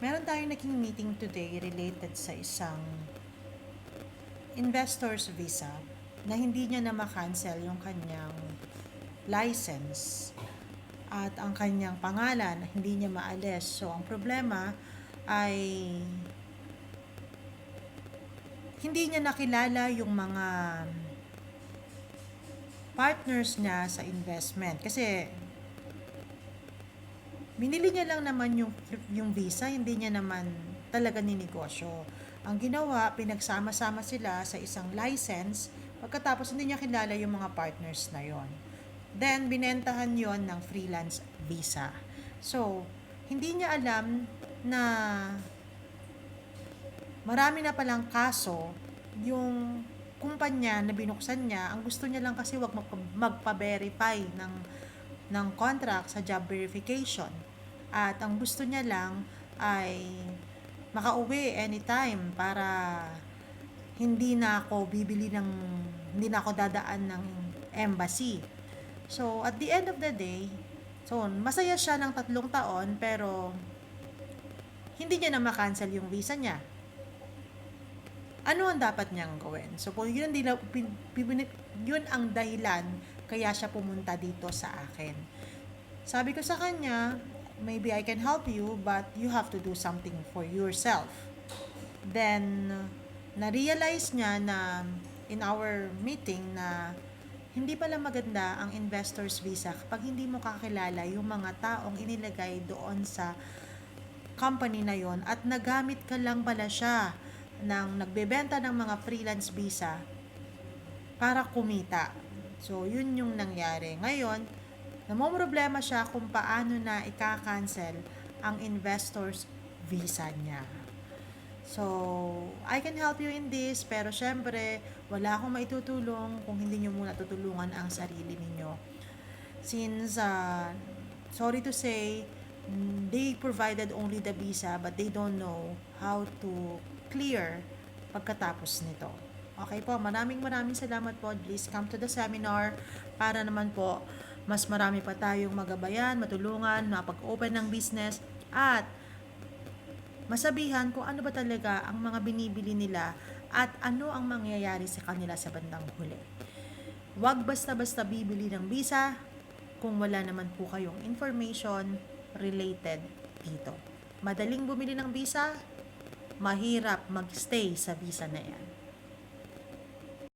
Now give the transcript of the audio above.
Meron tayong naging meeting today related sa isang investor's visa na hindi niya na ma-cancel yung kanyang license at ang kanyang pangalan hindi niya maalis. So, ang problema ay hindi niya nakilala yung mga partners niya sa investment. Kasi binili niya lang naman yung visa, hindi niya naman talaga ninegosyo. Ang ginawa, pinagsama-sama sila sa isang license, pagkatapos hindi niya kilala yung mga partners na yon. Then, binentahan yon ng freelance visa. So, hindi niya alam na marami na palang kaso yung kumpanya na binuksan niya. Ang gusto niya lang kasi wag magpa-verify ng contract sa job verification. At ang gusto niya lang ay makauwi anytime para hindi na ako dadaan ng embassy. So, at the end of the day, so, masaya siya ng 3 taon pero hindi niya na ma-cancel yung visa niya. Ano ang dapat niyang gawin? So, kung yun ang dahilan kaya siya pumunta dito sa akin. Sabi ko sa kanya, maybe I can help you, but you have to do something for yourself. Then, na-realize niya na in our meeting na hindi pala maganda ang investor's visa kapag hindi mo kakilala yung mga taong inilagay doon sa company na yon at nagamit ka lang pala siya ng nagbebenta ng mga freelance visa para kumita. So, yun yung nangyari. Ngayon, namomroblema siya kung paano na ika-cancel ang investor's visa niya. So, I can help you in this, pero syempre, wala akong maitutulong kung hindi nyo muna tutulungan ang sarili ninyo. Since, sorry to say, they provided only the visa, but they don't know how to clear pagkatapos nito. Okay po, maraming salamat po. Please come to the seminar para naman po mas marami pa tayong magabayan, matulungan, mapag-open ng business at masabihan kung ano ba talaga ang mga binibili nila at ano ang mangyayari sa kanila sa bandang huli. Huwag basta-basta bibili ng visa kung wala naman po kayong information related dito. Madaling bumili ng visa, mahirap magstay sa visa na yan.